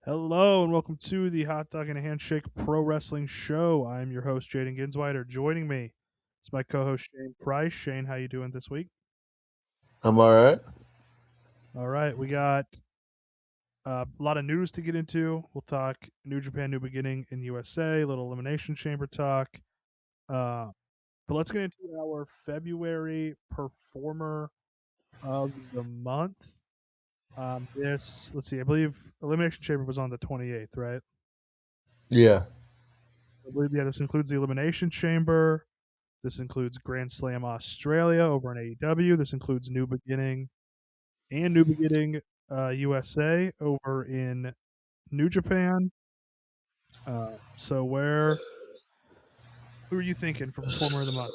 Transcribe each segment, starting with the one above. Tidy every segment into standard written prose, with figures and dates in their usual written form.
Hello and welcome to the Hot Dog and a Handshake Pro Wrestling Show. I'm your host, Jayden Ginsweider. Joining me is my co-host, Shane Price. Shane, how you doing this week? I'm all right. All right, we got a lot of news to get into. We'll talk New Japan, New Beginning in USA, a little Elimination Chamber talk. But let's get into our February Performer of the Month. Let's see, I believe Elimination Chamber was on the 28th, right? Yeah. I believe, this includes the Elimination Chamber. This includes Grand Slam Australia over in AEW. This includes New Beginning and New Beginning USA over in New Japan. Who are you thinking for Performer of the Month?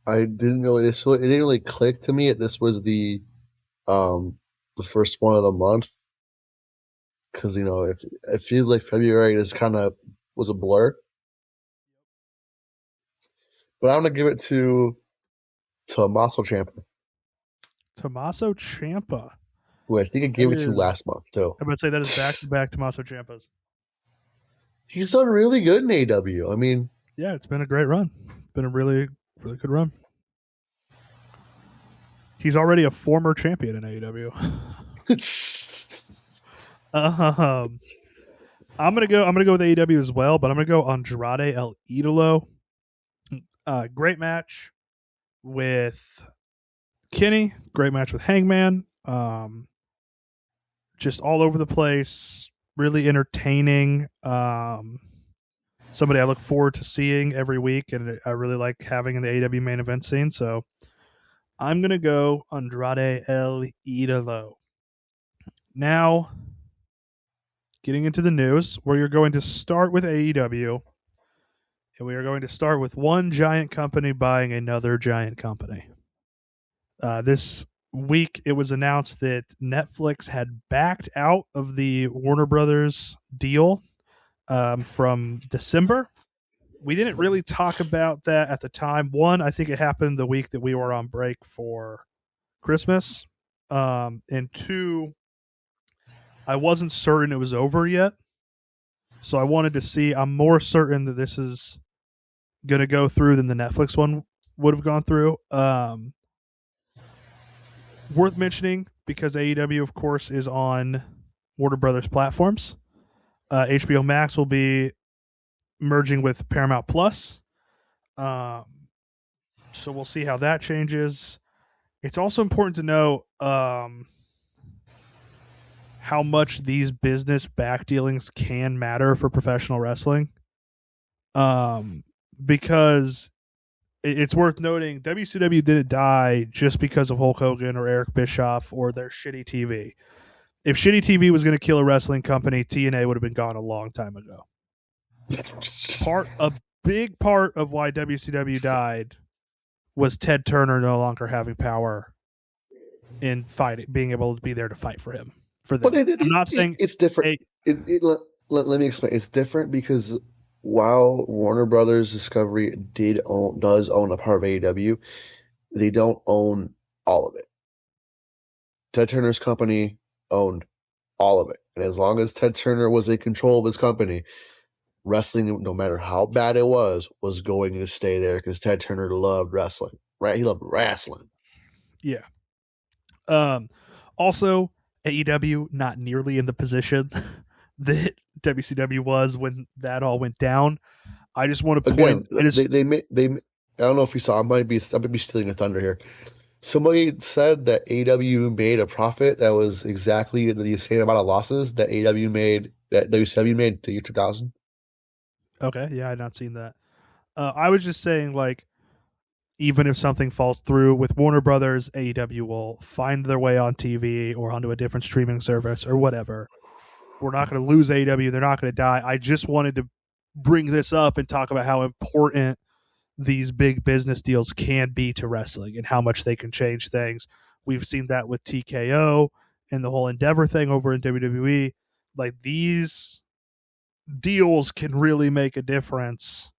I didn't really. It didn't really click to me. This was the first one of the month because it feels like February just kind of was a blur. But I'm gonna give it to Tommaso Ciampa, Tommaso Ciampa. who I think I gave it to last month too. I would say that is back-to-back Tommaso Ciampas. He's done really good in AEW. I mean, yeah, it's been a great run. Been a really, really good run. He's already a former champion in AEW. I'm gonna go with AEW as well, but I'm gonna go Andrade El Idolo. Great match with Kenny. Great match with Hangman. Just all over the place. Really entertaining. Somebody I look forward to seeing every week, and I really like having in the AEW main event scene. So I'm gonna go Andrade El Idolo. Now, getting into the news, where you're going to start with AEW, and we are going to start with one giant company buying another giant company. This week, it was announced that Netflix had backed out of the Warner Brothers deal from December. We didn't really talk about that at the time. One, I think it happened the week that we were on break for Christmas. And two, I wasn't certain it was over yet. So I wanted to see. I'm more certain that this is going to go through than the Netflix one would have gone through. Worth mentioning because AEW, of course, is on Warner Brothers platforms. HBO Max will be merging with Paramount Plus. So we'll see how that changes. It's also important to know how much these business back dealings can matter for professional wrestling. Because it's worth noting WCW didn't die just because of Hulk Hogan or Eric Bischoff or their shitty TV. If shitty TV was going to kill a wrestling company, TNA would have been gone a long time ago. A big part of why WCW died was Ted Turner no longer having power in fighting, being able to be there to fight for him. For them. But I'm not saying it's different. Let me explain. It's different because while Warner Brothers Discovery does own a part of AEW, they don't own all of it. Ted Turner's company owned all of it. And as long as Ted Turner was in control of his company, wrestling, no matter how bad it was going to stay there because Ted Turner loved wrestling, right? He loved wrestling. Yeah. Also, AEW not nearly in the position that WCW was when that all went down. I just want to point. They I don't know if you saw. I might be stealing a thunder here. Somebody said that AEW made a profit that was exactly the same amount of losses that AEW made, that WCW made in the year 2000. Okay, yeah, I had not seen that. I was just saying, like, even if something falls through with Warner Brothers, AEW will find their way on TV or onto a different streaming service or whatever. We're not going to lose AEW. They're not going to die. I just wanted to bring this up and talk about how important these big business deals can be to wrestling and how much they can change things. We've seen that with TKO and the whole Endeavor thing over in WWE. Like, these deals can really make a difference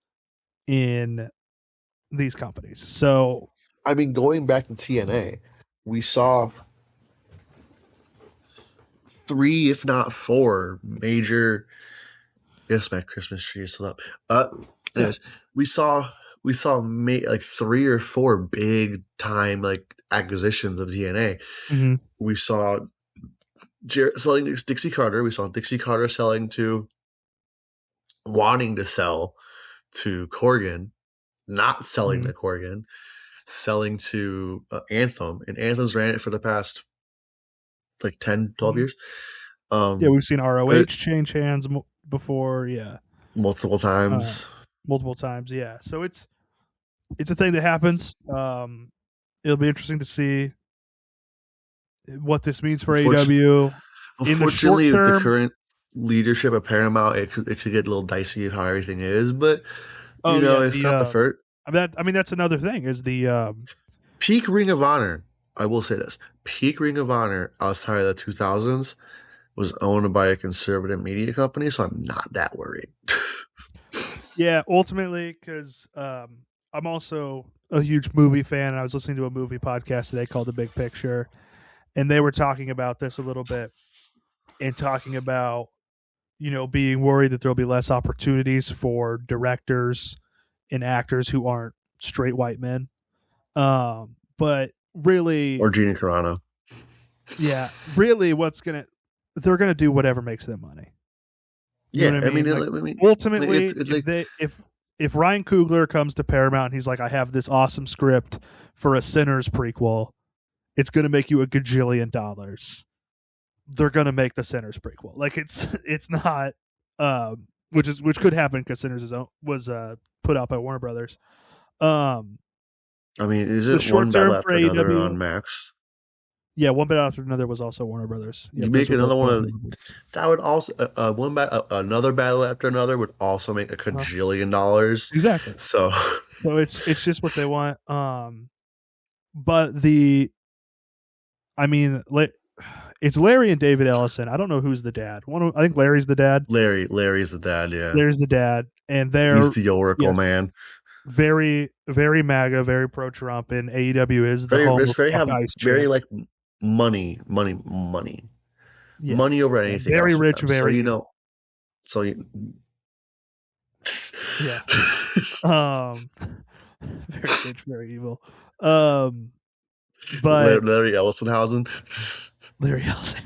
in these companies. So, I mean, going back to TNA, we saw 3, if not 4, major. Yes, my Christmas tree is still up. Anyways, we saw like 3 or 4 big time like acquisitions of DNA. Mm-hmm. We saw Jarrett selling Dixie Carter. We saw Dixie Carter wanting to sell to Corgan, not selling Mm-hmm. to Corgan, selling to Anthem, and Anthem's ran it for the past like 10, 12 Mm-hmm. years. Yeah, we've seen But ROH change hands before. Yeah, multiple uh, times. multiple times. Yeah, so it's a thing that happens. It'll be interesting to see what this means for AEW in the short Unfortunately, with the term. current leadership of Paramount, it could get a little dicey of how everything is. But Oh yeah, it's not the first. I mean that's another thing is the Peak Ring of Honor. I will say this: peak Ring of Honor outside of the 2000s was owned by a conservative media company, so I'm not that worried. yeah, ultimately because I'm also a huge movie fan, and I was listening to a movie podcast today called The Big Picture, and they were talking about this a little bit and talking about being worried that there'll be less opportunities for directors and actors who aren't straight white men. But really, Or Gina Carano. yeah, really, they're gonna do whatever makes them money. You know Yeah, what I mean? Like it's ultimately, like if Ryan Coogler comes to Paramount and he's like, I have this awesome script for a Sinners prequel, it's gonna make you $1 gajillion. They're gonna make the Sinners prequel. Like it's not, which could happen because Sinners was put out by Warner Brothers. Um, I mean, the isn't short one battle term for after another AEW, on Max? yeah, one bit after another was also Warner Brothers. You Yep, those make were both another one Warner of Brothers. that would also another battle after another would also make a Uh-huh. $1,000,000,000. Exactly. So So it's just what they want. But I mean, it's Larry and David Ellison. I don't know who's the dad. I think Larry's the dad. Larry's the dad. Yeah, Larry's the dad, and he's they're, the Oracle yes, man. very very MAGA, very pro Trump, and AEW is the Very home rich. of Very Fuck have Ice very chants. like money Yeah, over yeah, anything very else with rich, them. So very evil. so you. Yeah, um, very rich, very evil. Um, but Larry Ellisonhausen. Larry Ellison.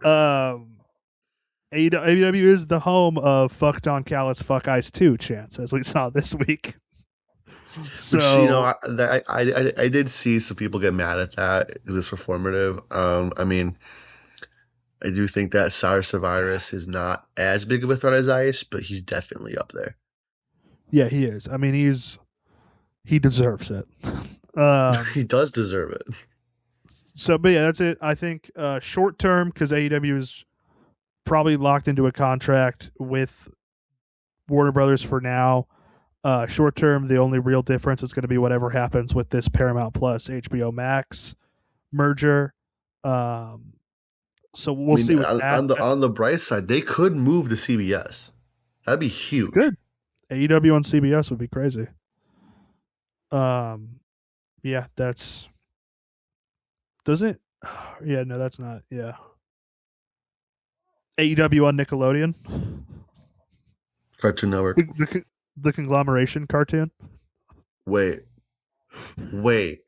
Um, AEW is the home of Fuck Don Callis, Fuck Ice 2 chants, as we saw this week. Which So I did see some people get mad at that because it's performative. I mean, I do think that Cyrus Virus is not as big of a threat as Ice, but he's definitely up there. yeah, he is. I mean, he deserves it. He does deserve it. So, but yeah, that's it. I think short term, because AEW is probably locked into a contract with Warner Brothers for now. Short term, the only real difference is going to be whatever happens with this Paramount Plus HBO Max merger. Um, so I we'll mean, see with that. on the bright side, they could move to CBS. That'd be huge. Good. AEW on CBS would be crazy. Um, yeah, that's doesn't. Yeah, no, that's not. Yeah, AEW on Nickelodeon, Cartoon Network. the conglomeration cartoon. Wait, wait.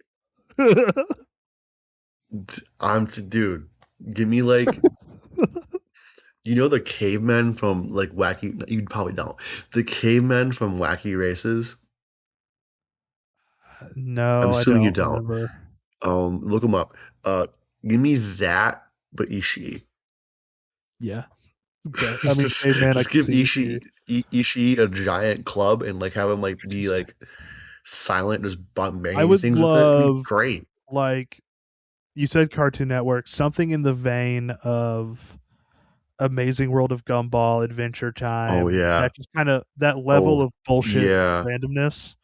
Dude. Give me like the cavemen from like Wacky. You probably don't. The cavemen from Wacky Races. I'm No, I assuming you don't don't. remember. Look them up. Give me that, but Ishii. Yeah, okay. I mean, just Caveman, I just can give see you. Ishii a giant club and like have him like be Just, like silent, just I banging would things with it. It'd be love, great. like you said, Cartoon Network, something in the vein of Amazing World of Gumball, Adventure Oh Time. yeah. That just kind of that level Oh of bullshit yeah. randomness,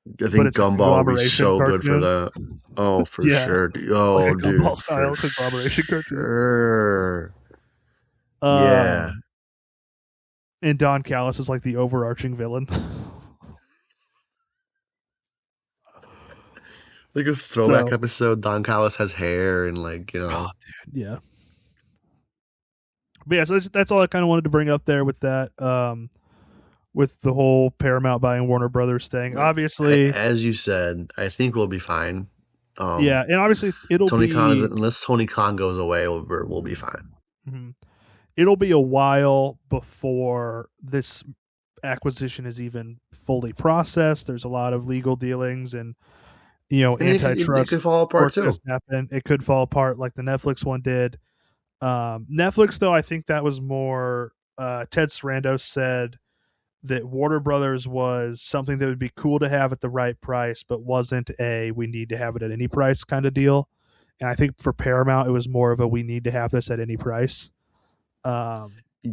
I but think it's a Gumball would be conglomeration so good for cartoon. that. Oh, for Yeah, sure. like a Oh, Gumball dude, for style conglomeration cartoon. sure. Yeah. Um, and Don Callis is like the overarching villain. Like a throwback So, episode, Don Callis has hair and oh, dude, yeah. But yeah, so that's all I kind of wanted to bring up there with that. With the whole Paramount buying Warner Brothers thing, obviously, as you said, I think we'll be fine. yeah, and obviously it'll Tony Khan is be unless Tony Khan goes away, we'll be fine. mhm. It'll be a while before this acquisition is even fully processed. There's a lot of legal dealings and And it antitrust could fall apart work has too. happened. It could fall apart like the Netflix one did. Netflix, though, I think that was more. Ted Sarandos said that Warner Brothers was something that would be cool to have at the right price, but wasn't a we need to have it at any price kind of deal. And I think for Paramount, it was more of a we need to have this at any price. Um,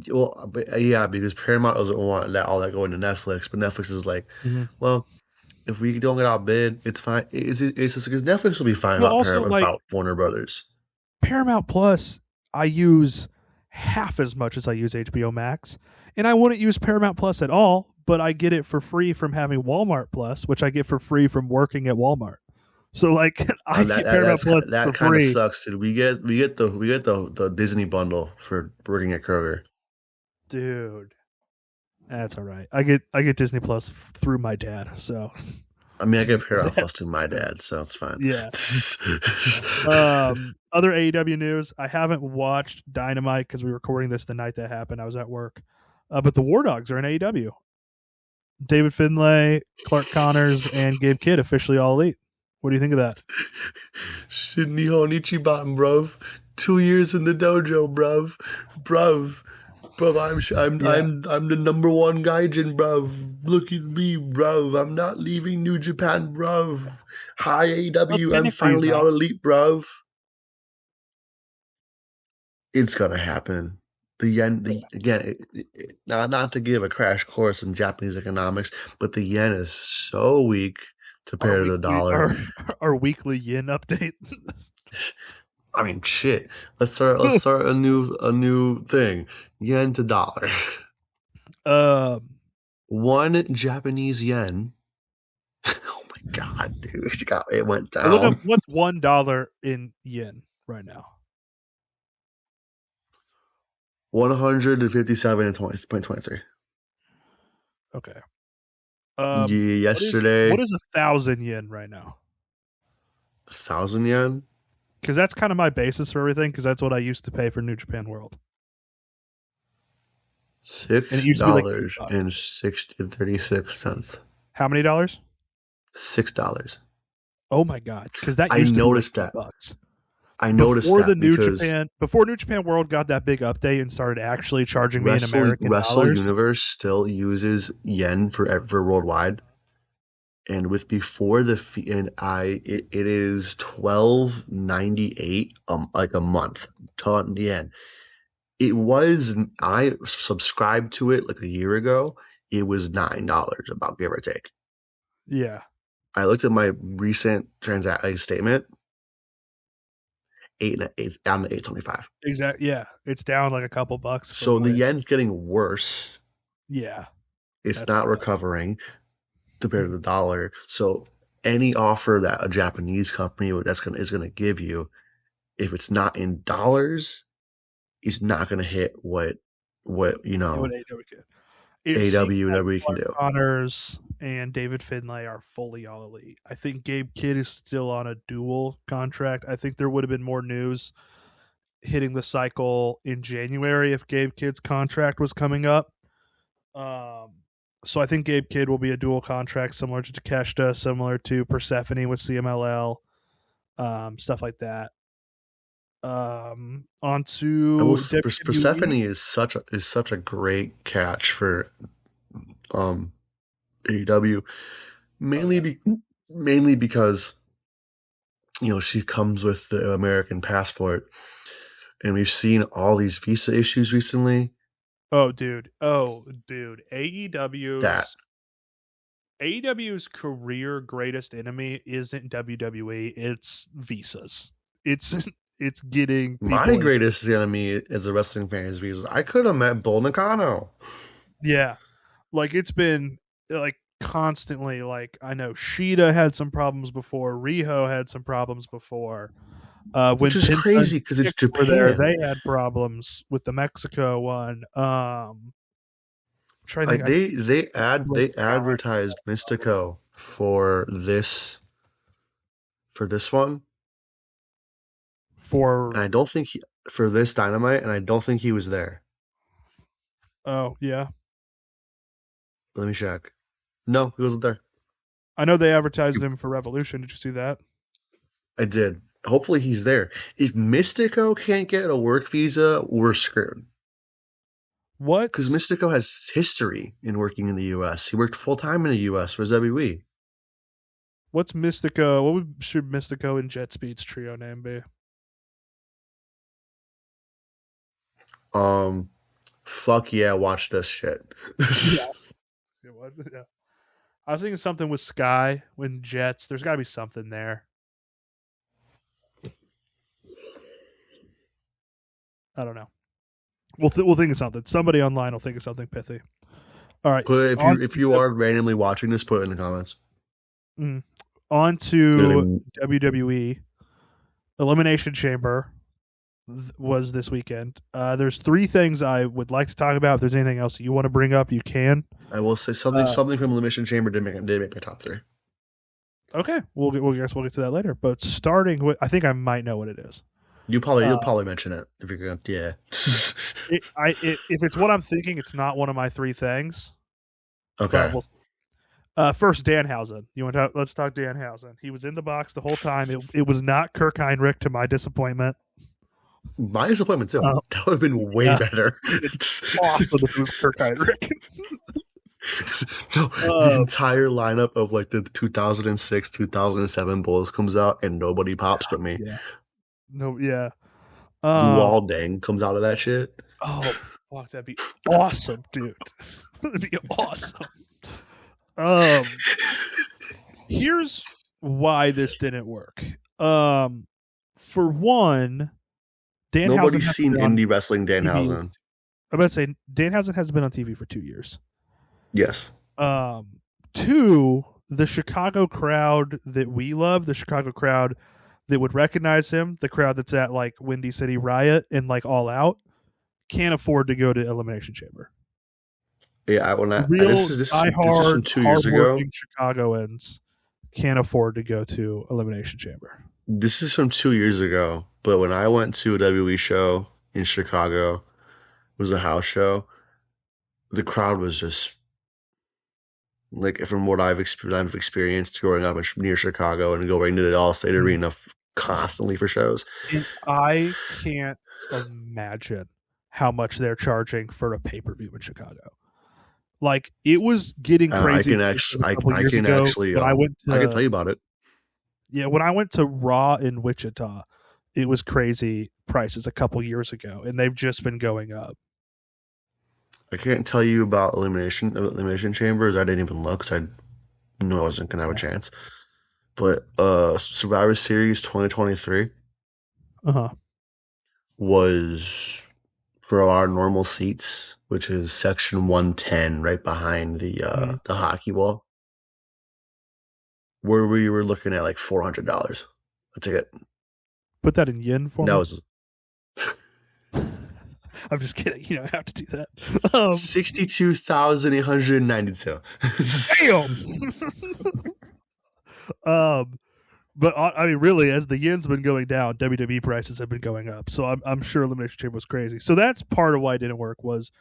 Well, but, yeah, because Paramount doesn't want all that going to Netflix, but Netflix is like, mhm. well, if we don't get outbid, it's fine. It's just because Netflix will be fine Well, about also Paramount, like about Warner Brothers. Paramount Plus, I use half as much as I use HBO Max, and I wouldn't use Paramount Plus at all, but I get it for free from having Walmart Plus, which I get for free from working at Walmart. So like I That get Paramount Plus that for kind of free. sucks, dude. We get the Disney bundle for working at Kroger. Dude, that's all right. I get Disney Plus through my dad, so I mean, I Disney get Paramount Plus. Plus to my dad, so it's fine. Yeah. Other AEW news. I haven't watched Dynamite because we were recording this the night that happened. I was at work. But the War Dogs are in AEW. David Finlay, Clark Connors, and Gabe Kidd officially all elite. What do you think of that? Nihon Ichiban, bruv. 2 years in the dojo, bruv. Bruv. Yeah. I'm the number one gaijin, bruv. Look at me, bruv. I'm not leaving New Japan, bruv. Hi Well, AEW, I'm technically he's finally not. all elite, bruv. It's gonna happen. The yen, again, not to give a crash course in Japanese economics, but the yen is so weak Our compared to the weekly dollar. our weekly yin update. I mean, shit. Let's start a new thing. Yen to dollar. um, One Japanese yen. Oh my god, dude! It went look up down. what's $1 in yen right now. 157 in 2023. Okay. What Yesterday, is 1,000 yen right now? 1,000 yen. Because that's kind of my basis for everything. Because that's what I used to pay for New Japan World, and it Six used to be like eight dollars bucks. and 36 cents. How many dollars? $6. Oh my god! Because that I used to be like noticed eight that. bucks I noticed that because Before New Japan World got that big update and started actually charging me in American Wrestle dollars. Universe still uses yen for worldwide. And with before the fee, and it is 12.98 like a month ton yen. It was I subscribed to it like a year ago. It was $9 about give or take. Yeah, I looked at my recent transaction statement. Eight down to 8.25. exactly. Yeah, it's down like a couple bucks from So the what it. yen's getting worse. Yeah, It's that's not wild. recovering compared to Mhm. the dollar. So any offer that a Japanese company is gonna give you, if it's not in dollars, is not gonna hit what It would AEW could. It seems AW and like everybody can Clark do. Connors and David Finlay are fully all elite. I think Gabe Kidd is still on a dual contract. I think there would have been more news hitting the cycle in January if Gabe Kidd's contract was coming up. Um, so I think Gabe Kidd will be a dual contract, similar to Takeshita, similar to Persephone with CMLL, stuff like that. On I will. to WWE. Persephone is such a great catch for um AEW, Oh mainly yeah. be, mainly because she comes with the American passport, and we've seen all these visa issues recently. Oh dude. Oh dude. That AEW's career greatest enemy isn't WWE. It's visas. It's it's getting my people in. greatest enemy as a wrestling fan is because I could have met Bull Nakano. Yeah. Like it's been like constantly like I know Sheeta had some problems before, Riho had some problems before. When Which is Penta and crazy because it's Six were there, Japan. they had problems with the Mexico one. I'm trying to Like think. I think they Sky advertised Mystico for this one, and for I don't think for this Dynamite, and I don't think he was there. oh yeah, Let me check. No, he wasn't there. I know they advertised him for Revolution. Did you see that? I did. Hopefully he's there. If Mystico can't get a work visa, we're screwed. Because What's Mystico has history in working in the U.S. He worked full time in the U.S. for WWE. what's Mystico? Should Mystico and Jet Speed's trio name be? Fuck yeah, watch this shit. Yeah. Yeah. I was thinking something with Sky when Jets. There's got to be something there. I don't know. We'll think of something. Somebody online will think of something pithy. All right. But On if you to, are randomly watching this, put it in the comments. on to Literally, WWE. Elimination Chamber was this weekend. There's three things I would like to talk about. If there's anything else you want to bring up, you can. I will say something from Elimination Chamber did make my top three. Okay, we'll get to that later. But starting with, I think I might know what it is. You'll probably mention it if you're gonna. Yeah. If it's what I'm thinking, it's not one of my three things. Okay. First, Danhausen. Let's talk Danhausen. He was in the box the whole time. It was not Kirk Heinrich, to my disappointment. My disappointment too. That would have been way better. It's awesome if it was Kirk Heinrich. No, the entire lineup of like the 2006, 2007 Bulls comes out and nobody pops but me. Yeah. No, yeah. Waldang comes out of that shit. Oh, fuck, that'd be awesome, dude. That'd be awesome. Here's why this didn't work. For one, Danhausen. Nobody's seen indie wrestling Danhausen. I'm about to say Danhausen hasn't been on TV for 2 years. Yes. Two, the Chicago crowd that we love, the Chicago crowd that would recognize him, the crowd that's at like Windy City Riot and like All Out, can't afford to go to Elimination Chamber. Yeah, this is from 2 years ago. Chicagoans can't afford to go to Elimination Chamber. This is from 2 years ago, but when I went to a WWE show in Chicago, it was a house show. The crowd was just like, from what I've experienced growing up near Chicago and going to the Allstate Arena constantly for shows. And I can't imagine how much they're charging for a pay-per-view in Chicago. Like, it was getting crazy. I can tell you about it. Yeah, when I went to Raw in Wichita, it was crazy prices a couple years ago, and they've just been going up. I can't tell you about Elimination Chambers. I didn't even look because I knew I wasn't going to have a chance. But Survivor Series 2023 was for our normal seats, which is section 110 right behind the hockey wall, where we were looking at like $400 a ticket. Put that in yen for me. That was... I'm just kidding. You don't have to do that. 62,892. Damn. But I mean, really, as the yen's been going down, WWE prices have been going up. So I'm sure Elimination Chamber was crazy. So that's part of why it didn't work, was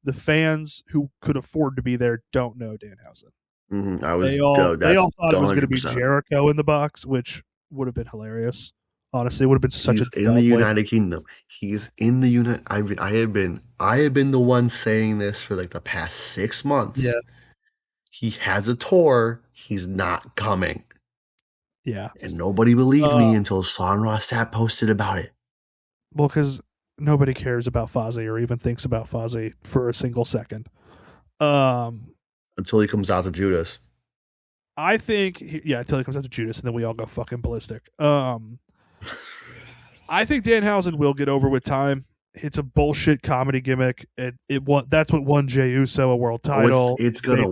the fans who could afford to be there don't know Danhausen. They all thought it was going to be Jericho in the box, which would have been hilarious. Honestly, it would have been such a in the United Kingdom. He's in the United. I have been the one saying this for like the past 6 months. Yeah, he has a tour. He's not coming. Yeah, and nobody believed me until Son Rossap posted about it. Well, because nobody cares about Fozzy or even thinks about Fozzy for a single second. Until he comes out to Judas. I think, until he comes out to Judas, and then we all go fucking ballistic. I think Danhausen will get over with time. It's a bullshit comedy gimmick. That's what won Jey Uso a world title. It's gonna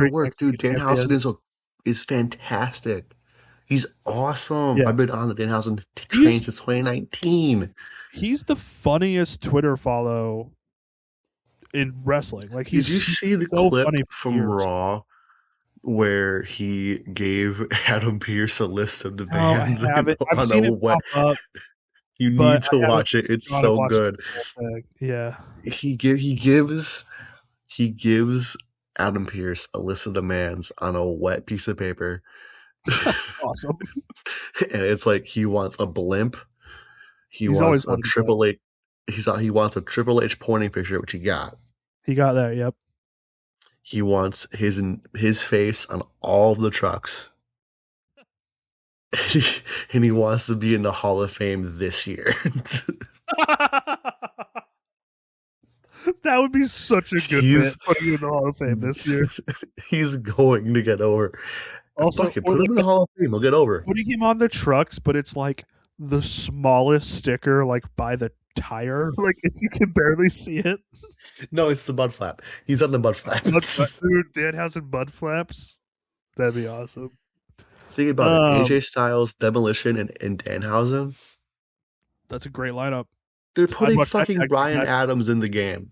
work, dude. Danhausen is fantastic. He's awesome. Yeah, I've been on the Danhausen train he's since 2019. he's the funniest Twitter follow in wrestling. Like Did you he's see the so clip funny for from years. Raw where he gave Adam Pearce a list of No, I demands haven't. I've on a seen it wet? pop up, You but need I to haven't watch it. It's gone and so watched good. the whole thing. Yeah. He gives Adam Pearce a list of demands on a wet piece of paper, Awesome. and it's like he wants a blimp. He He's always wants a wanted that. Triple H. He wants a Triple H pointing picture, which he got. He got that. Yep. He wants his face on all of the trucks, and he wants to be in the Hall of Fame this year. That would be such a good bit. he's Putting you in the Hall of Fame this year. he's going to get over. Also, Fuck it, or put him like in the Hall of Fame. He'll get over. putting him on the trucks, but it's like the smallest sticker, like by the tire. Like you can barely see it. No, it's the mud flap. He's on the mud flaps. Dude, Danhausen mud flaps. That'd be awesome. Think about it. AJ Styles, Demolition, and Danhausen. That's a great lineup. They're I'd putting watch that fucking tag team Brian match. Adams in the game.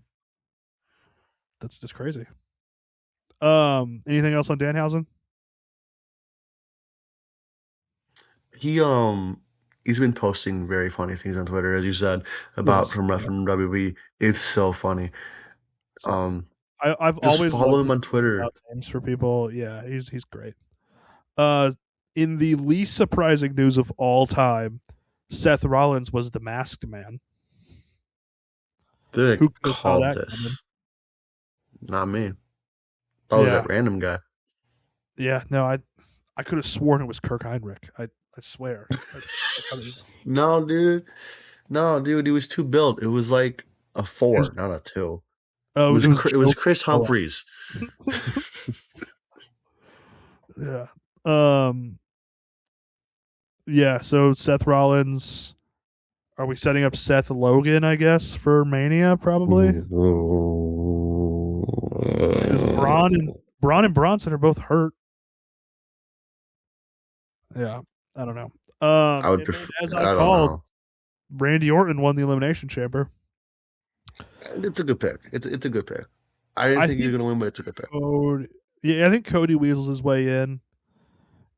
That's just crazy. Anything else on Danhausen? He's been posting very funny things on Twitter, as you said, about Yes. from WWE. It's so funny. So, I've Just always follow loved him on Twitter. names for people. Yeah, he's great. In the least surprising news of all time, Seth Rollins was the Masked Man. They Who could have saw called that this. coming? Not me. That was that random guy. Yeah, no, I could have sworn it was Kirk Heinrich. I swear. No, dude. No, dude. He was too built. It was like a 4, not a 2. Oh, It was Chris Humphries. Yeah. Yeah. So Seth Rollins. Are we setting up Seth Logan? I guess for Mania, probably. Because Braun and Bronson are both hurt. Yeah, I don't know. I would prefer. As I I don't called, know. Randy Orton won the Elimination Chamber. It's a good pick. It's a good pick. I didn't think he was going to win, but it's a good pick. I think Cody weasels his way in,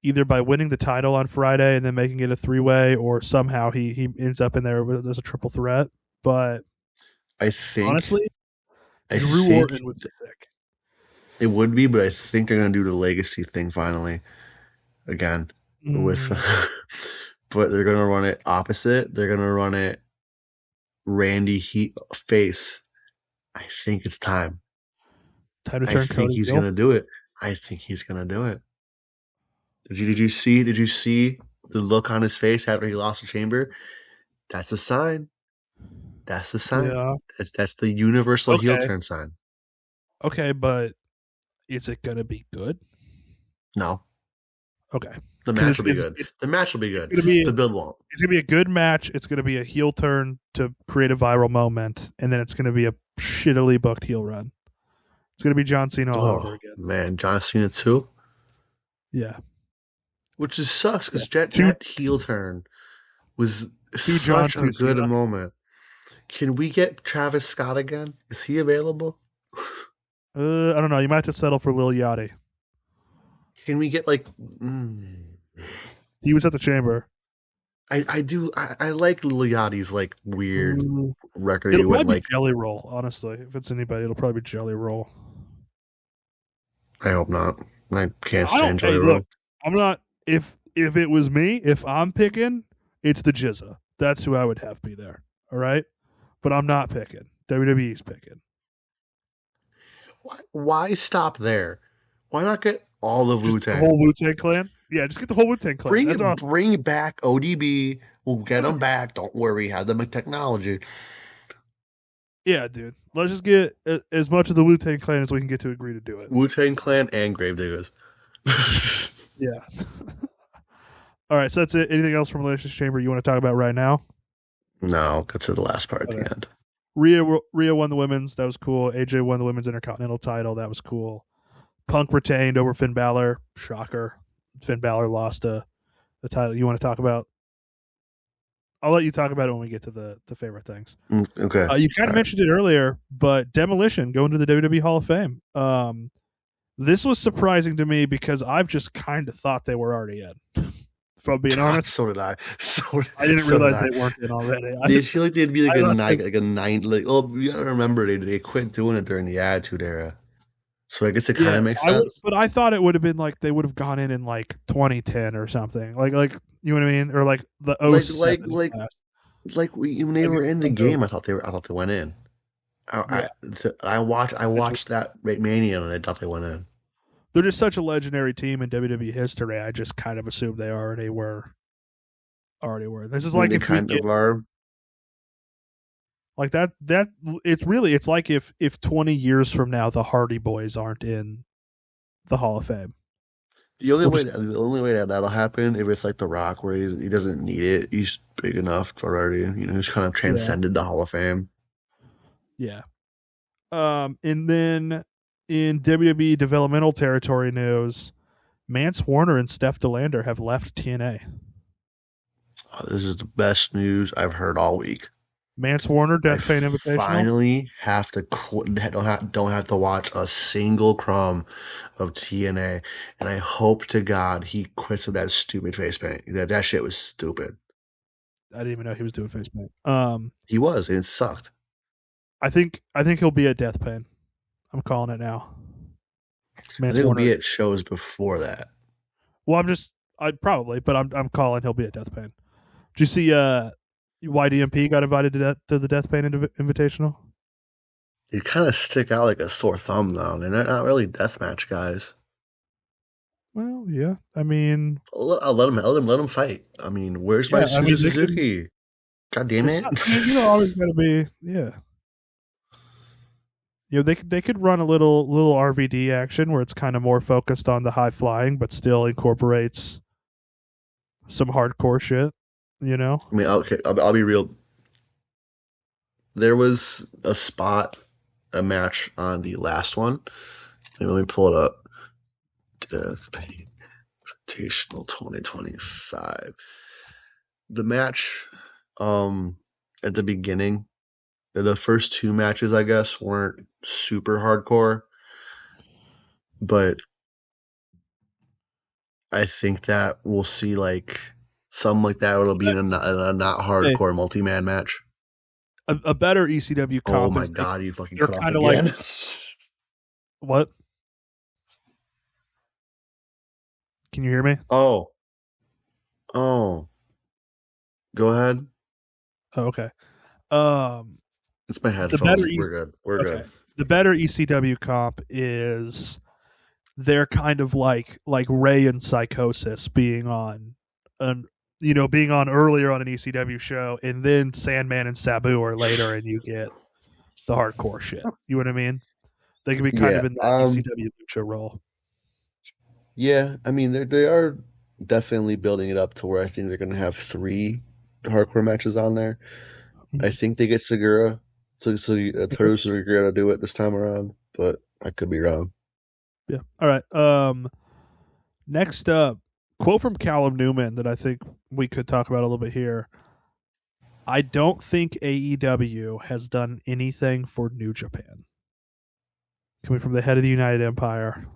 either by winning the title on Friday and then making it a 3-way, or somehow he ends up in there as a triple threat. But I think honestly, Drew Orton would be sick. It would be, but I think they're going to do the legacy thing finally again with. But they're going to run it opposite. They're going to run it Randy face. I think it's time. Time to turn I Cody think he's going to do it. I think he's going to do it. Did you see the look on his face after he lost the chamber? That's a sign. That's the sign. Yeah. That's the universal heel turn sign. Okay, but is it going to be good? No. Okay. The match will be good. The match will be good. The build won't. It's going to be a good match. It's going to be a heel turn to create a viral moment, and then it's going to be a shittily booked heel run. It's going to be John Cena all over again. Man, John Cena too? Yeah. Which just sucks because that heel turn was such a good moment. Can we get Travis Scott again? Is he available? I don't know. You might have to settle for Lil Yachty. Can we get like... He was at the chamber. I do. I like Lil Yachty's like weird record. It'll probably be Jelly Roll, honestly. If it's anybody, it'll probably be Jelly Roll. I hope not. I can't stand Jelly Roll. Look, I'm not... If it was me, if I'm picking, it's the Jizza. That's who I would have be there. All right? But I'm not picking. WWE's picking. Why stop there? Why not get all the Wu-Tang? The whole Wu-Tang Clan? Yeah, just get the whole Wu-Tang Clan. Bring back ODB. We'll get them back. Don't worry. Have them in technology. Yeah, dude. Let's just get as much of the Wu-Tang Clan as we can get to agree to do it. Wu-Tang Clan and Gravediggers. Yeah. All right, so that's it. Anything else from Elimination Chamber you want to talk about right now? No, I'll get to the last part at the end. Rhea won the women's. That was cool. AJ won the women's Intercontinental title. That was cool. Punk retained over Finn Balor. Shocker. Finn Balor lost to the title. You want to talk about? I'll let you talk about it when we get to the favorite things. Okay. You kind of mentioned it earlier, but Demolition going to the WWE Hall of Fame. This was surprising to me because I've just kind of thought they were already in. If I'm being honest, So did I. I didn't realize they weren't in already. They feel like they'd be like a they, nine, like a nine. Like, well, you gotta remember they quit doing it during the Attitude Era, so I guess it kind yeah, of makes sense. but I thought it would have been like they would have gone in like 2010 or something, like you know what I mean, or like the Like, 07 class. when they were in the game, I thought they went in. Yeah, I watched that Mania and I thought they went in. they're just such a legendary team in WWE history. I just kind of assumed they already were. This is like They if we kind get of are. like that. It's like if 20 years from now the Hardy Boys aren't in the Hall of Fame. The only way that'll happen if it's like The Rock, where he doesn't need it. He's big enough already. He's kind of transcended the Hall of Fame. Yeah. And then in WWE developmental territory news, Mance Warner and Steph DeLander have left TNA. This is the best news I've heard all week. Mance Warner, Death Pain Invitational. Finally have to don't have to watch a single crumb of TNA, and I hope to God he quits with that stupid face paint. That shit was stupid. I didn't even know he was doing face paint. He was, and it sucked. I think he'll be at Death Pain. I'm calling it now. Mance Warner will be at shows before that. Well, I'm calling he'll be at Death Pain. Did you see YDMP got invited to the Death Pain Invitational? They kind of stick out like a sore thumb, though. They're not really deathmatch guys. Well, yeah. I mean, I'll let them fight. I mean, where's my Suzuki? God damn it! Always got to be, yeah. They could run a little RVD action where it's kind of more focused on the high flying, but still incorporates some hardcore shit. I mean, okay, I'll be real. There was a match on the last one. Let me pull it up. Death Pain Invitational 2025. The match, at the beginning, the first two matches, I guess, weren't super hardcore, but I think that we'll see like something like that. It'll be in a not hardcore multi-man match. A better ECW comp. Oh my God! You fucking cut off again. Like, what? Can you hear me? Oh. Go ahead. Oh, okay. It's my headphones. We're good. The better ECW comp is they're kind of like Ray and Psychosis being on earlier on an ECW show, and then Sandman and Sabu are later, and you get the hardcore shit. You know what I mean? They could be kind of in that ECW lucha role. Yeah, I mean they are definitely building it up to where I think they're going to have 3 hardcore matches on there. I think they get Segura, Toru Segura to do it this time around, but I could be wrong. Yeah. All right. Next up, quote from Callum Newman that I think we could talk about a little bit here. I don't think AEW has done anything for New Japan. Coming from the head of the United Empire.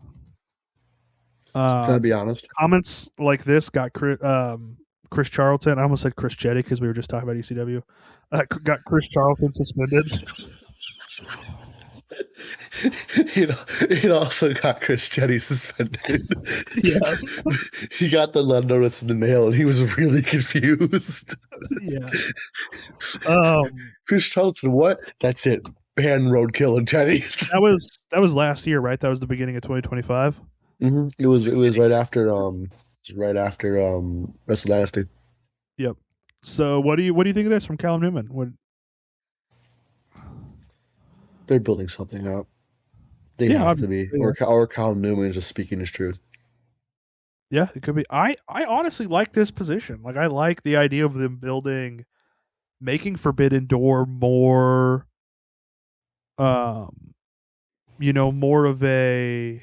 Can I be honest? Comments like this got Chris Charlton. I almost said Chris Jetty because we were just talking about ECW. Got Chris Charlton suspended. It also got Chris Jetty suspended. Yeah. He got the letter notice in the mail and he was really confused. Yeah. Chris Charlton, what? That's it. Ban Roadkill and Jetty. That was last year, right? That was the beginning of 2025. Mm-hmm. It was right after Wrestle Dynasty. Yep. So what do you think of this from Callum Newman? They're building something up. They have to be, or Callum Newman is just speaking his truth. Yeah, it could be. I honestly like this position. Like I like the idea of them making Forbidden Door more, more of a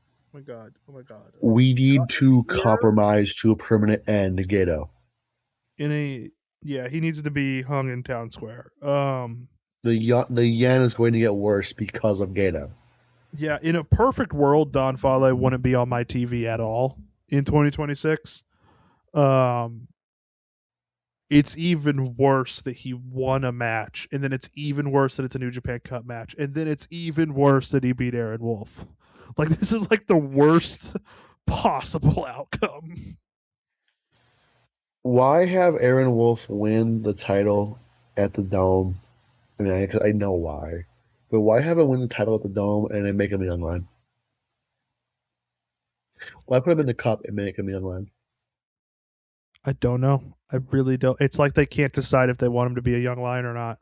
my god. Oh my god. We need to Or compromise to a permanent end, Gato. in a yeah, he needs to be hung in town square. The yen is going to get worse because of Gato. Yeah, in a perfect world, Don Fale wouldn't be on my TV at all in 2026. Um, it's even worse that he won a match, and then it's even worse that it's a New Japan Cup match, and then it's even worse that he beat Aaron Wolf. Like this is like the worst possible outcome. Why have Aaron Wolf win the title at the Dome? I mean, I know why, but why have him win the title at the Dome and then make him young line? Why put him in the Cup and make him young line? I don't know. I really don't. It's like they can't decide if they want him to be a young lion or not.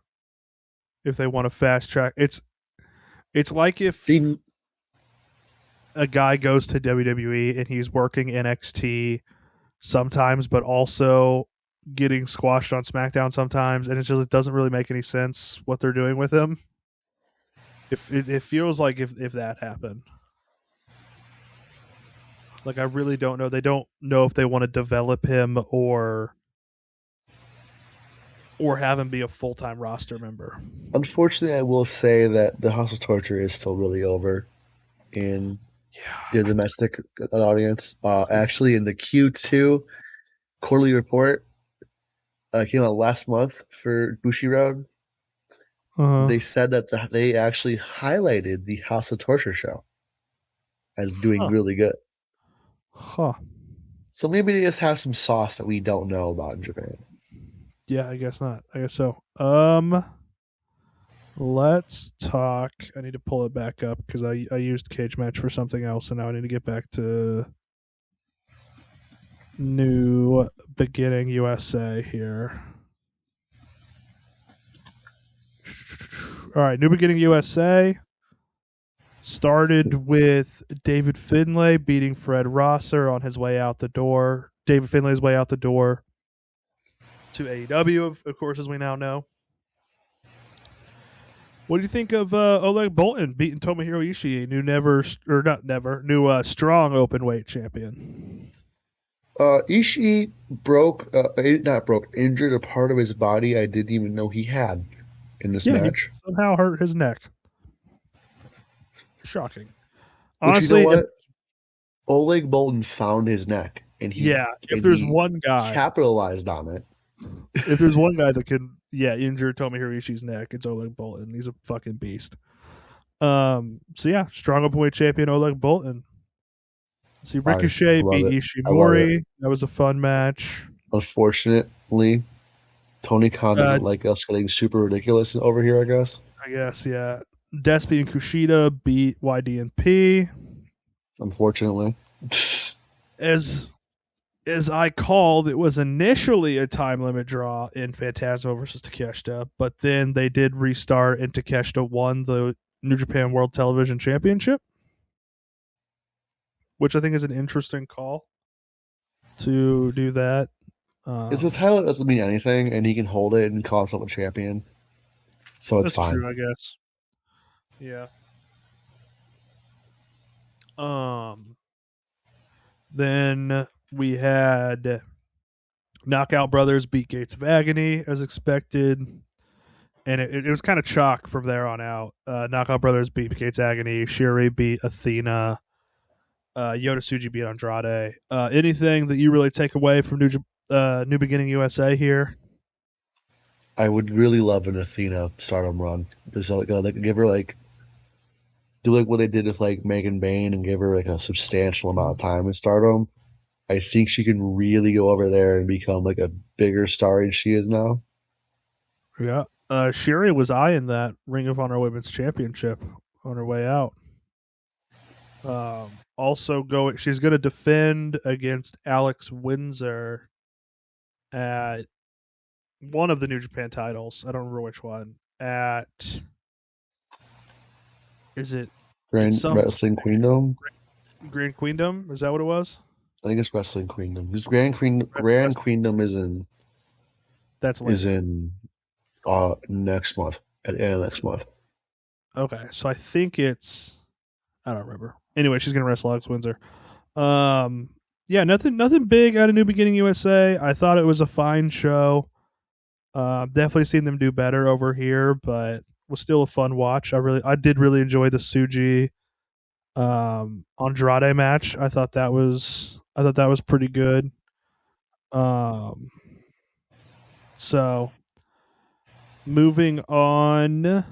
If they want to fast track, it's like if See, a guy goes to WWE and he's working NXT sometimes, but also getting squashed on SmackDown sometimes, and it doesn't really make any sense what they're doing with him. If it feels like if that happened, like I really don't know. They don't know if they want to develop him or have him be a full time roster member. unfortunately, I will say that the House of Torture is still really over in the Yeah. domestic audience. Actually, in the Q2 quarterly report came out last month for Bushiroad, Uh-huh. they said that they actually highlighted the House of Torture show as doing Huh. really good. Huh. So maybe they just have some sauce that we don't know about in Japan. Yeah, I guess not. I guess so. Let's talk. I need to pull it back up because I used Cage Match for something else, and now I need to get back to New Beginning USA here. All right, New Beginning USA started with David Finlay beating Fred Rosser on his way out the door. David Finlay's way out the door to AEW, of course, as we now know. What do you think of Oleg Boltin beating Tomohiro Ishii, new strong open weight champion? Ishii injured a part of his body I didn't even know he had in this Yeah, he match. somehow hurt his neck. Shocking. Which, you know Honestly, what? Oleg Boltin found his neck and yeah, he capitalized on it. if there's one guy that can, injure Tomohiro Ishii's neck, it's Oleg Boltin. He's a fucking beast. So yeah, strong openweight champion Oleg Boltin. Let's see, I Ricochet love beat it. I love it. Ishimori. That was a fun match. Unfortunately, Tony Khan Uh, doesn't like us getting super ridiculous over here, I guess. I guess, yeah. Despy and Kushida beat YDNP. Unfortunately. As I called, it was initially a time limit draw in Phantasmo versus Takeshita, but then they did restart and Takeshita won the New Japan World Television Championship, which I think is an interesting call to do that. It's a title that doesn't mean anything, and he can hold it and call himself a champion. So it's That's fine. true, I guess. Yeah. Then we had Knockout Brothers beat Gates of Agony as expected, and it was kind of chalk from there on out. Knockout Brothers beat Gates Agony. Shiri beat Athena. Yoda Suji beat Andrade. Anything that you really take away from New Beginning USA here? I would really love an Athena Stardom run. Just like give her do like what they did with like Megan Bain and give her like a substantial amount of time in Stardom. I think she can really go over there and become like a bigger star than she is now. Yeah. Shiri was eyeing that Ring of Honor Women's Championship on her way out. She's going to defend against Alex Windsor at one of the New Japan titles. I don't remember which one. At is it? It's Grand some Wrestling Queendom. Grand Queendom. Is that what it was? I think it's Wrestling Queendom. This Grand Queendom That's is later. in next month at the end of next month. Okay, so I think it's. I don't remember. Anyway, she's gonna wrestle Alex Windsor. Yeah, nothing big out of New Beginning USA. I thought it was a fine show. Definitely seen them do better over here, but was still a fun watch. I did really enjoy the Suji Andrade match. I thought that was pretty good. Um, so moving on,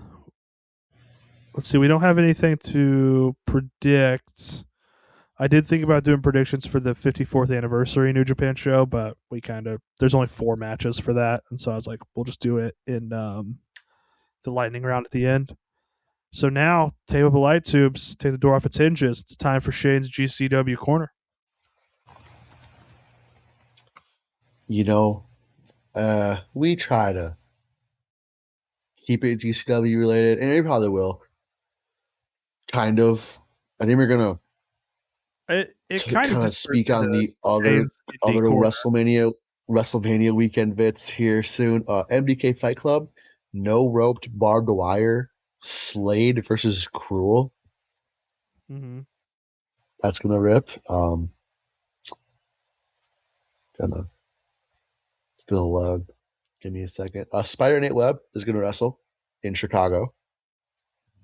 let's see. We don't have anything to predict. I did think about doing predictions for the 54th anniversary New Japan show, but there's only 4 matches for that, and so I was like, we'll just do it in the lightning round at the end. So now, tape up the light tubes, take the door off its hinges. It's time for Shane's GCW corner. You know, we try to keep it GCW related, and we probably will. Kind of. I think we're gonna It kind of kind of just turns speak on into the other Shane's indie corner. WrestleMania weekend bits here soon. MDK Fight Club, no roped barbed wire, Slade versus Cruel. Mm-hmm. That's gonna rip. Gonna it's gonna load. Give me a second. Spider Nate Webb is gonna wrestle in Chicago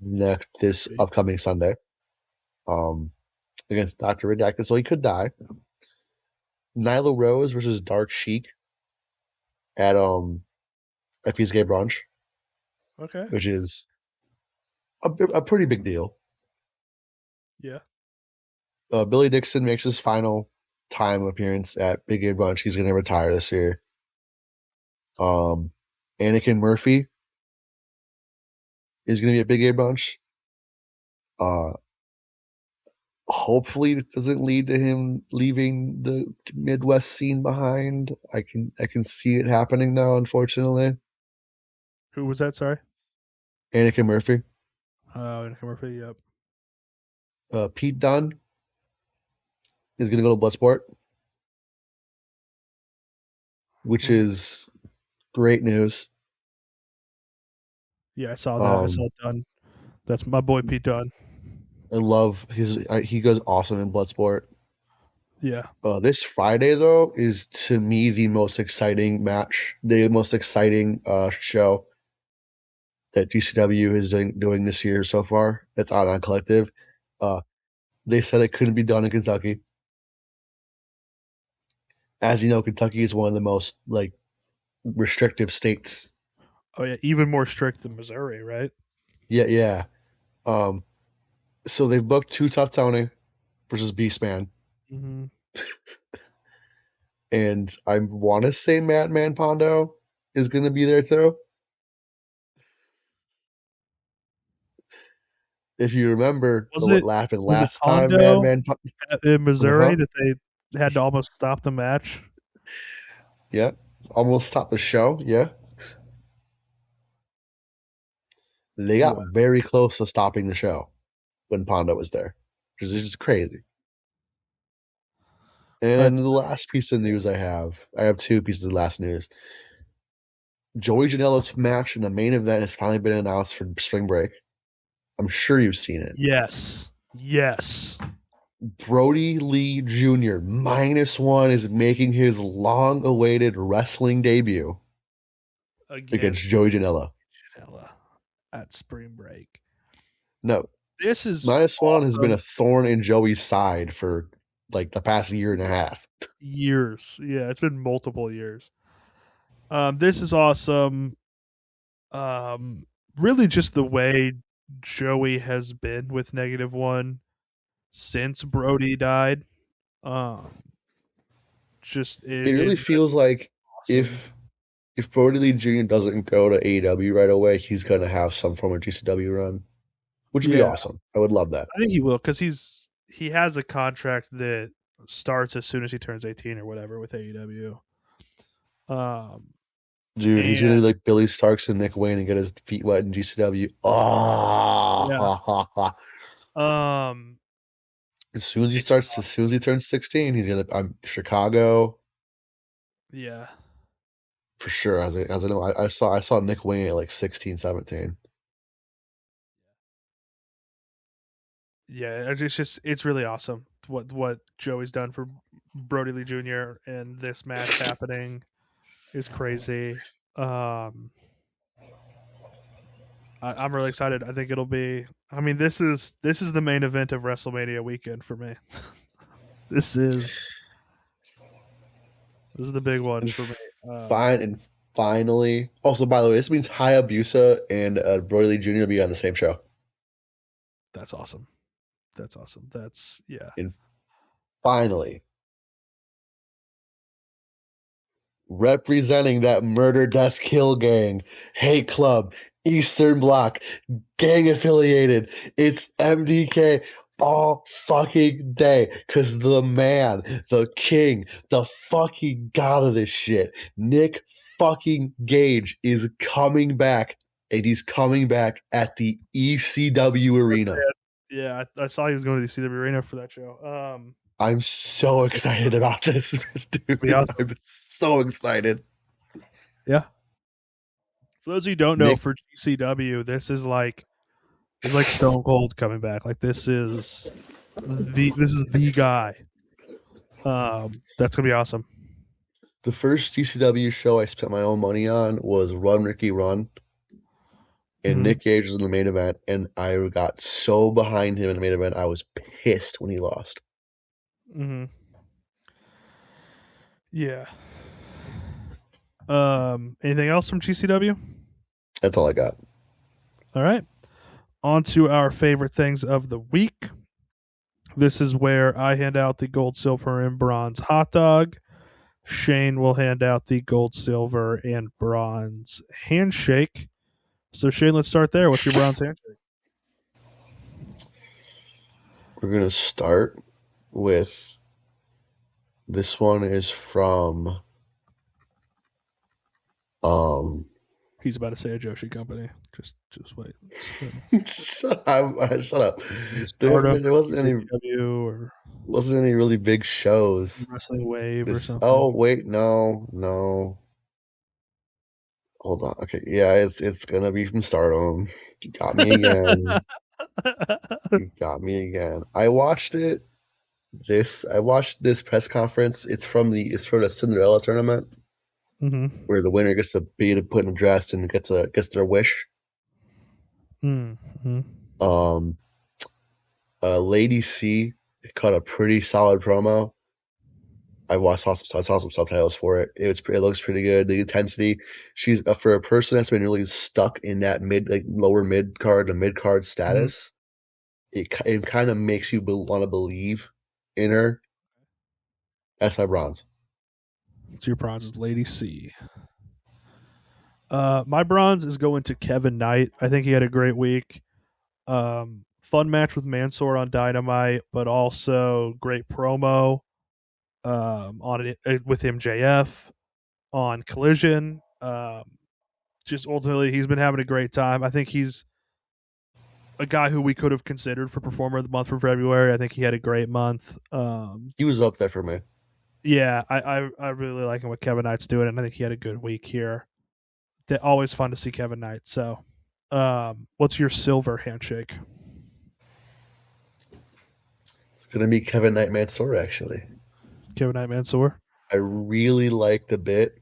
this upcoming Sunday. Against Dr. Redacted, so he could die. Nyla Rose versus Dark Sheik at FE's Gay Brunch, Okay. which is a pretty big deal. Yeah. Billy Dixon makes his final time appearance at Big Gay Brunch. He's going to retire this year. Anakin Murphy is going to be at Big Gay Brunch. Hopefully, it doesn't lead to him leaving the Midwest scene behind. I can see it happening now, unfortunately. Who was that? Sorry. Anakin Murphy. Anakin Murphy. Yep. Pete Dunne is going to go to Bloodsport, which is great news. Yeah, I saw that. I saw Dunn. That's my boy Pete Dunne. I love he goes awesome in Bloodsport. Yeah. This Friday though is to me the most exciting match, the most exciting show that GCW is doing this year so far. That's out on Collective. They said it couldn't be done in Kentucky. As you know, Kentucky is one of the most restrictive states. Oh yeah, even more strict than Missouri, right? Yeah. So they've booked Too Tough Tony versus Beastman. Mm-hmm. And I want to say Madman Pondo is going to be there too. If you remember what happened Was it last time, Pondo Madman in Missouri uh-huh. that they had to almost stop the match? Yeah, almost stopped the show. Yeah, they got Wow. very close to stopping the show when Pondo was there, which is just crazy. And the last piece of news I have 2 pieces of last news. Joey Janela's match in the main event has finally been announced for spring break. I'm sure you've seen it. Yes. Brody Lee Jr. -1 is making his long-awaited wrestling debut against Joey Janela at spring break. No, this is -1 awesome. has been a thorn in Joey's side for the past year and a half. Years. Yeah, it's been multiple years. This is awesome. Really just the way Joey has been with -1 since Brody died. Just It really is feels like awesome. if Brody Lee Jr. doesn't go to AEW right away, he's gonna have some form of GCW run, which would be Yeah, awesome. I would love that. I think he will because he has a contract that starts as soon as he turns 18 or whatever with AEW. Dude, he's And gonna be like Billy Starks and Nick Wayne and get his feet wet in GCW. yeah, Oh, um, as soon it's as he turns 16, he's gonna. I'm Chicago yeah. for sure. As I know, I saw Nick Wayne at 16, 17. Yeah, it's really awesome what Joey's done for Brody Lee Jr. and this match happening is crazy. Um, I'm really excited. I think it'll be. I mean, this is the main event of WrestleMania weekend for me. this is this is the big one And for me. fine, and finally. Also, by the way, this means Hayabusa and Brody Lee Jr. will be on the same show. That's awesome. That's awesome. That's yeah. And finally, representing that murder, death, kill gang, hate club, Eastern Bloc, gang affiliated. It's MDK all fucking day. Cause the man, the king, the fucking god of this shit, Nick fucking Gage is coming back. And he's coming back at the ECW arena. Yeah, I saw he was going to the CW Arena for that show. I'm so excited about this, dude. Awesome. I'm so excited. Yeah. For those of you who don't know, Nick, for GCW, this is like Stone Cold coming back. Like this is the guy. That's gonna be awesome. the first GCW show I spent my own money on was Run Ricky Run, and Mm-hmm. Nick Gage was in the main event, and I got so behind him in the main event, I was pissed when he lost. Mm-hmm. Yeah. Anything else from GCW? That's all I got. All right. On to our favorite things of the week. This is where I hand out the gold, silver, and bronze hot dog. Shane will hand out the gold, silver, and bronze handshake. So Shane, let's start there. What's your bronze handshake? We're gonna start with this one is from He's about to say a Joshi company. Just wait. shut up, shut up. Stardom, There wasn't any really big shows. Wrestling Wave or This something. oh wait, no. Hold on. Okay, yeah, it's gonna be from Stardom. You got me again. You got me again. I watched this press conference. It's from the Cinderella tournament Mm-hmm. where the winner gets to be put in a dress and gets their wish. Mm-hmm. Um, Lady C cut a pretty solid promo. I saw some subtitles for it. It looks pretty good. The intensity. She's for a person that's been really stuck in that lower mid card to mid card Mm-hmm. status. It kind of makes you want to believe in her. That's my bronze. So your bronze is Lady C. My bronze is going to Kevin Knight. I think he had a great week. Fun match with Mansoor on Dynamite, but also great promo on it with MJF on Collision. Just ultimately, he's been having a great time. I think he's a guy who we could have considered for Performer of the Month for February. I think he had a great month. He was up there for me. Yeah, I really like what Kevin Knight's doing, and I think he had a good week here. Always fun to see Kevin Knight. So, what's your silver handshake? It's gonna be Kevin Knight Mansoor actually. Kevin Knight Mansoor. I really like the bit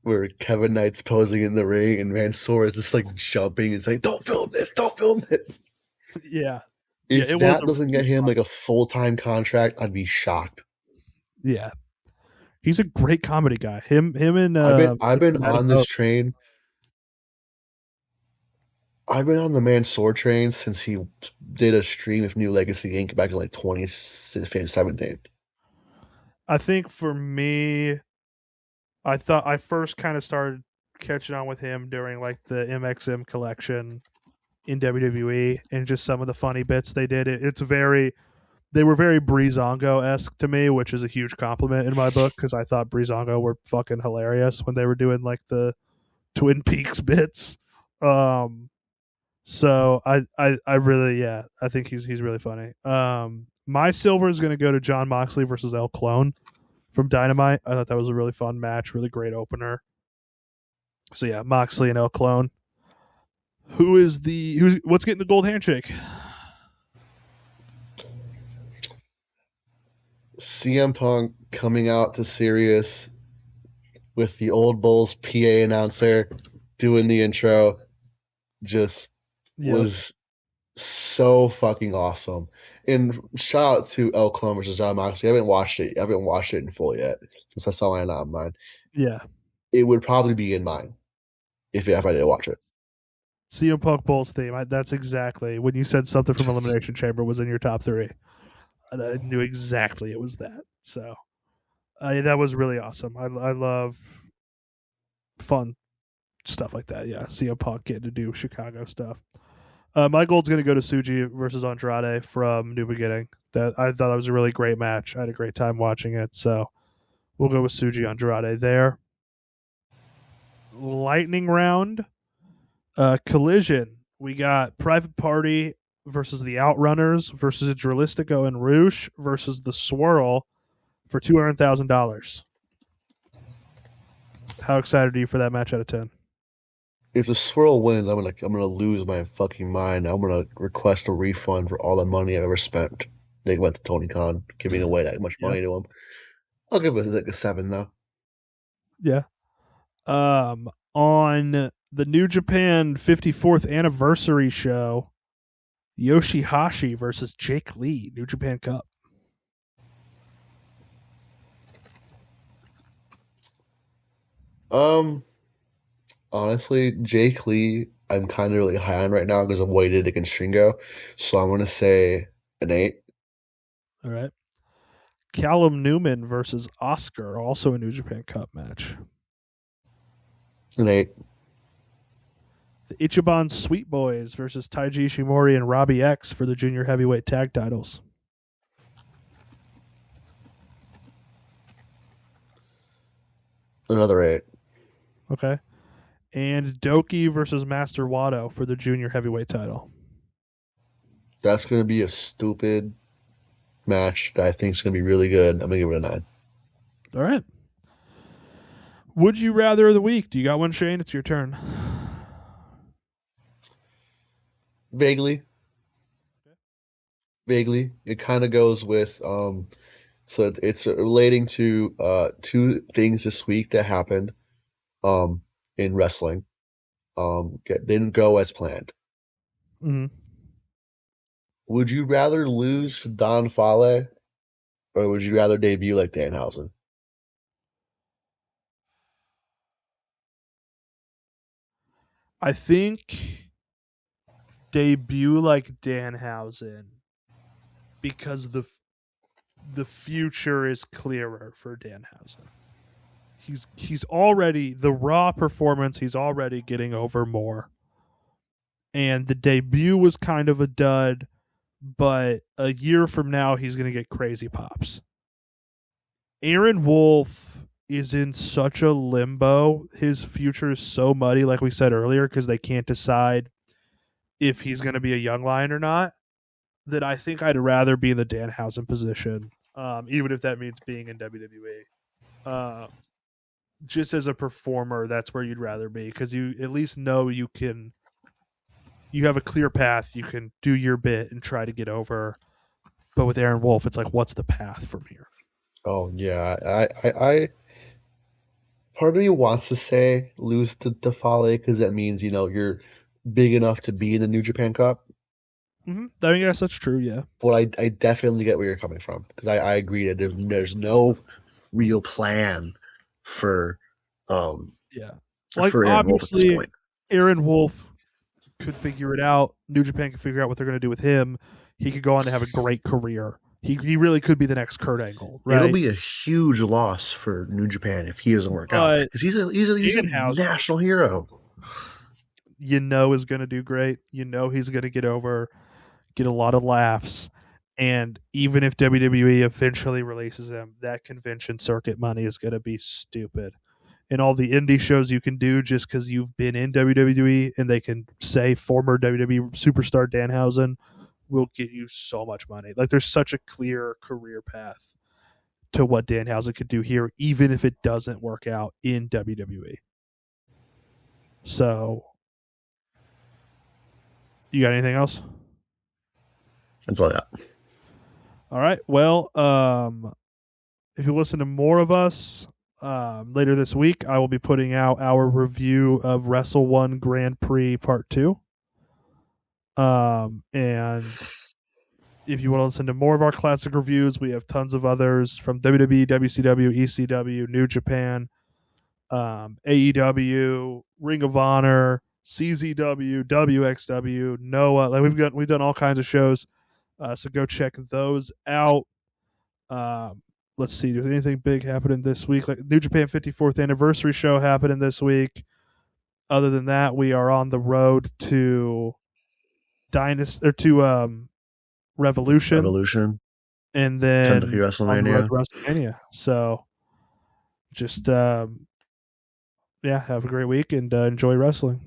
where Kevin Knight's posing in the ring and Mansoor is just like jumping and saying, "Don't film this! Don't film this!" Yeah, yeah, If it was that a doesn't get him like a full-time contract, I'd be shocked. yeah. He's a great comedy guy. Him and I've been Madam on this Mo. train. I've been on the Mansoor train since he did a stream of New Legacy Inc. back in like 2017. I think for me, I thought I first kind of started catching on with him during like the MXM collection in WWE and just some of the funny bits they did. They were very Breezango esque to me, which is a huge compliment in my book because I thought Breezango were fucking hilarious when they were doing like the Twin Peaks bits. So I really I think he's really funny. My silver is going to go to John Moxley versus El Clone from Dynamite. I thought that was a really fun match, really great opener. So yeah, Moxley and El Clone. What's getting the gold handshake? CM Punk coming out to Sirius with the old Bulls PA announcer doing the intro just Yep. was so fucking awesome. And shout out to El Clone versus John Moxley. I haven't watched it. I haven't watched it in full yet since I saw it on mine. Yeah. It would probably be in mine if I did watch it. CM Punk Bulls theme. That's exactly when you said something from Elimination Chamber was in your top three. And I knew exactly it was that. So that was really awesome. I love fun stuff like that. Yeah, CM Punk getting to do Chicago stuff. My gold's going to go to Suji versus Andrade from New Beginning. That I thought that was a really great match. I had a great time watching it. So we'll go with Suji Andrade there. Lightning round. Collision. We got Private Party versus the Outrunners versus Dralistico and Roosh versus the Swirl for $200,000. How excited are you for that match out of 10? If the swirl wins, I'm gonna lose my fucking mind. I'm gonna request a refund for all the money I've ever spent. They went to Tony Khan, giving away that much Yeah. money to him. I'll give it like a 7 though. Yeah. On the New Japan 54th anniversary show, Yoshihashi versus Jake Lee, New Japan Cup. Um, Honestly, Jake Lee, I'm kind of really high on right now because I'm weighted against Shingo, so I'm gonna say an 8. All right. Callum Newman versus Oscar, also a New Japan Cup match. An 8. The Ichiban Sweet Boys versus Taiji Ishimori and Robbie X for the junior heavyweight tag titles. Another 8. Okay. And Doki versus Master Wato for the junior heavyweight title. That's gonna be a stupid match that I think is gonna be really good. I'm gonna give it a 9. All right. Would you rather of the week? Do you got one, Shane? It's your turn. Vaguely, vaguely, it kind of goes with so it's relating to two things this week that happened in wrestling. Didn't go as planned. Mm-hmm. Would you rather lose to Don Fale or would you rather debut like Danhausen? I think debut like Danhausen because the future is clearer for Danhausen. He's already the raw performance. He's already getting over more, and the debut was kind of a dud. But a year from now, he's going to get crazy pops. Aaron Wolf is in such a limbo. His future is so muddy, like we said earlier, because they can't decide if he's going to be a young lion or not. That I think I'd rather be in the Danhausen position, even if that means being in WWE. Just as a performer, that's where you'd rather be because you at least know you have a clear path. You can do your bit and try to get over. But with Aaron Wolf, it's like, what's the path from here? Oh yeah, I part of me wants to say lose to Fale because that means you're big enough to be in the New Japan Cup. Mm-hmm. I mean, yes, that's true. Yeah. But I definitely get where you're coming from because I agree that there's no real plan for Yeah. Like, for Aaron Wolf at this obviously, point. Aaron Wolf could figure it out. New Japan could figure out what they're going to do with him. He could go on to have a great career. He really could be the next Kurt Angle, right? It'll be a huge loss for New Japan if he doesn't work out But because he's a national hero. Is going to do great. He's going to get over, get a lot of laughs. And even if WWE eventually releases him, that convention circuit money is going to be stupid. And all the indie shows you can do just because you've been in WWE and they can say former WWE superstar Danhausen will get you so much money. Like, there's such a clear career path to what Danhausen could do here, even if it doesn't work out in WWE. So, you got anything else? That's all I got. All right. Well, if you listen to more of us later this week, I will be putting out our review of Wrestle One Grand Prix Part 2. And if you want to listen to more of our classic reviews, we have tons of others from WWE, WCW, ECW, New Japan, AEW, Ring of Honor, CZW, WXW, Noah. Like we've done all kinds of shows, so go check those out. Let's see, does anything big happening this week? Like New Japan 54th anniversary show happening this week. Other than that, we are on the road to Dynasty or to Revolution, and Kentucky then on the road WrestleMania. to WrestleMania. So just yeah, have a great week and enjoy wrestling.